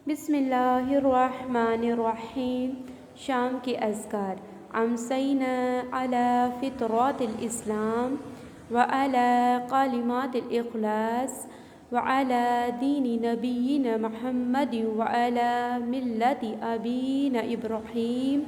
بسم اللہ الرحمن الرحیم۔ شام کے اذکار۔ امسینا علی فطرات الاسلام وعلی کلمات الاخلاص وعلی دین نبینا محمد وعلی ملت ابینا ابراہیم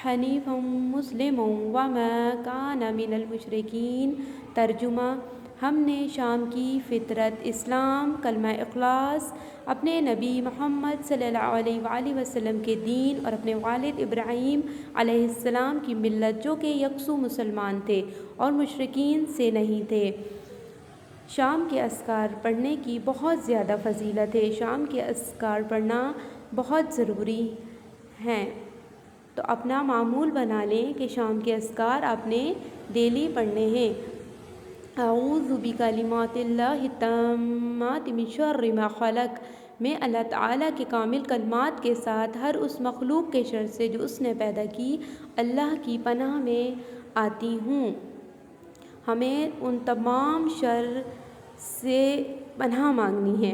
حنیفا مسلما وما کان من المشرکین۔ ترجمہ۔ ہم نے شام کی فطرت اسلام، کلمہ اخلاص، اپنے نبی محمد صلی اللہ علیہ وآلہ وسلم کے دین اور اپنے والد ابراہیم علیہ السلام کی ملت جو کہ یکسو مسلمان تھے اور مشرکین سے نہیں تھے۔ شام کے اذکار پڑھنے کی بہت زیادہ فضیلت ہے۔ شام کے اذکار پڑھنا بہت ضروری ہیں، تو اپنا معمول بنا لیں کہ شام کے اذکار آپ نے ڈیلی پڑھنے ہیں۔ اعوذ بکلمات اللہ التامات من شر ما خلق۔ میں اللہ تعالیٰ کے کامل کلمات کے ساتھ ہر اس مخلوق کے شر سے جو اس نے پیدا کی، اللہ کی پناہ میں آتی ہوں۔ ہمیں ان تمام شر سے پناہ مانگنی ہے۔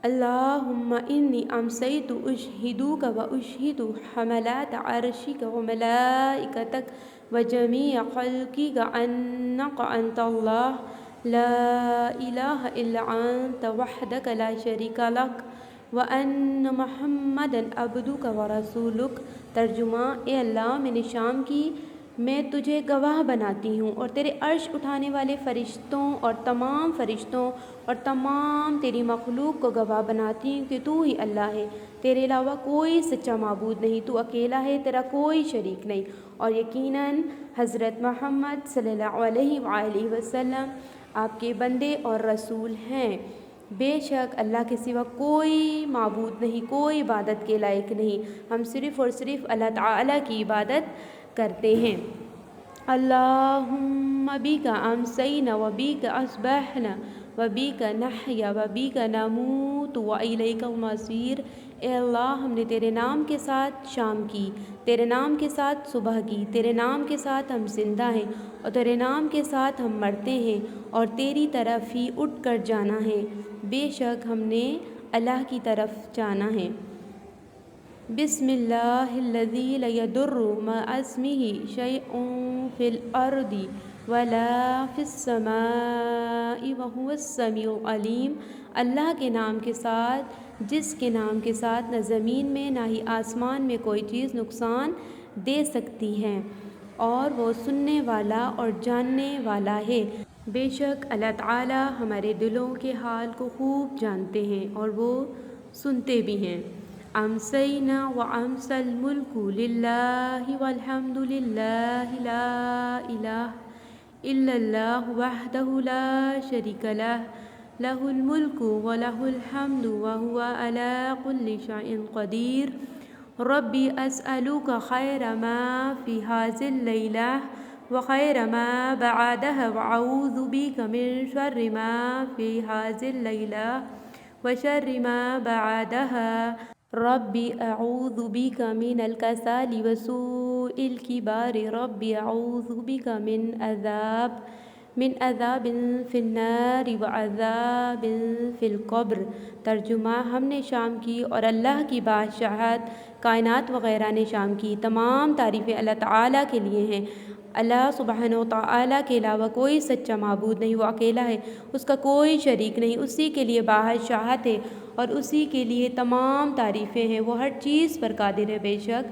اللہم انی امسیت اشہدک و اشہد حملات عرشک و ملائکتک و جمیع خلقک انک انت اللہ لا الہ الا انت وحدک لا شریک لک وان محمدا عبدک و رسولک۔ ترجمہ۔ اے اللہ، میں نے شام کی میں تجھے گواہ بناتی ہوں اور تیرے عرش اٹھانے والے فرشتوں اور تمام فرشتوں اور تمام تیری مخلوق کو گواہ بناتی ہوں کہ تو ہی اللہ ہے، تیرے علاوہ کوئی سچا معبود نہیں، تو اکیلا ہے، تیرا کوئی شریک نہیں، اور یقیناً حضرت محمد صلی اللہ علیہ وآلہ وسلم آپ کے بندے اور رسول ہیں۔ بے شک اللہ کے سوا کوئی معبود نہیں، کوئی عبادت کے لائق نہیں، ہم صرف اور صرف اللہ تعالیٰ کی عبادت کرتے ہیں۔ اللہم بک امسینا و بک اصبحنا و بک نحیا و بک نموت و الیک المصیر۔ اے اللہ، ہم نے تیرے نام کے ساتھ شام کی، تیرے نام کے ساتھ صبح کی، تیرے نام کے ساتھ ہم زندہ ہیں اور تیرے نام کے ساتھ ہم مرتے ہیں اور تیری طرف ہی اٹھ کر جانا ہے۔ بے شک ہم نے اللہ کی طرف جانا ہے۔ بسم اللہ الذی لا یضر مع اسمہ شیء فی الارض ولا فی السماء وہو السمیع العلیم۔ اللہ کے نام کے ساتھ، جس کے نام کے ساتھ نہ زمین میں نہ ہی آسمان میں کوئی چیز نقصان دے سکتی ہے، اور وہ سننے والا اور جاننے والا ہے۔ بے شک اللہ تعالیٰ ہمارے دلوں کے حال کو خوب جانتے ہیں اور وہ سنتے بھی ہیں۔ امسینا و امسی الملک للہ والحمد للہ لا الہ الا اللہ وحدہ لا شریک لہ لہ الملک و لہ الحمد وہو علی کل شیء قدیر۔ ربی اسألک خیر ما فی ہذہ اللیلہ وخیر ما بعدہ واعوذ بک من شر ما فی ہذہ اللیلہ وشر ما بعدہ۔ ربی اعوذ بک من الکسل وسوء الکبر۔ ربی اعوذ بک من عذاب فی النار وعذاب فی القبر۔ ترجمہ۔ ہم نے شام کی اور اللہ کی بادشاہت، کائنات وغیرہ نے شام کی، تمام تعریفیں اللہ تعالیٰ کے لیے ہیں۔ اللہ سبحانہ و تعالیٰ کے علاوہ کوئی سچا معبود نہیں، وہ اکیلا ہے، اس کا کوئی شریک نہیں، اسی کے لیے بادشاہت ہے اور اسی کے لیے تمام تعریفیں ہیں، وہ ہر چیز پر قادر ہے۔ بے شک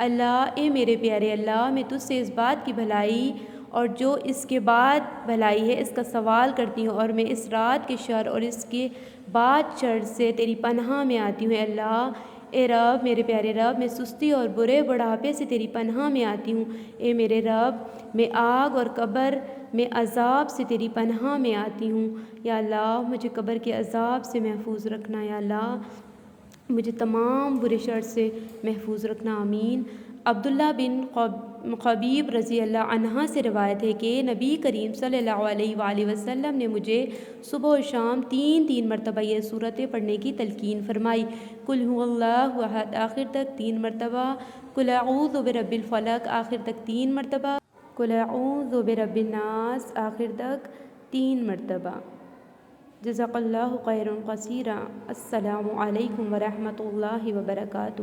اللہ، اے میرے پیارے اللہ، میں تجھ سے اس بات کی بھلائی اور جو اس کے بعد بھلائی ہے اس کا سوال کرتی ہوں، اور میں اس رات کے شر اور اس کے بعد شر سے تیری پناہ میں آتی ہوں۔ اے اللہ، اے رب، میرے پیارے رب، میں سستی اور برے بڑھاپے سے تیری پناہ میں آتی ہوں۔ اے میرے رب، میں آگ اور قبر میں عذاب سے تیری پناہ میں آتی ہوں۔ یا اللہ، مجھے قبر کے عذاب سے محفوظ رکھنا۔ یا اللہ، مجھے تمام برے شر سے محفوظ رکھنا۔ آمین۔ عبداللہ بن خبیب رضی اللہ عنہ سے روایت ہے کہ نبی کریم صلی اللہ علیہ وآلہ وسلم نے مجھے صبح و شام تین مرتبہ یہ سورتیں پڑھنے کی تلقین فرمائی۔ قل هو اللہ احد آخر تک 3 مرتبہ، قل اعوذ برب الفلق آخر تک 3 مرتبہ، قل اعوذ برب الناس آخر تک 3 مرتبہ۔ جزاک اللہ خیر کثیرا۔ السلام علیکم ورحمۃ اللہ وبرکاتہ۔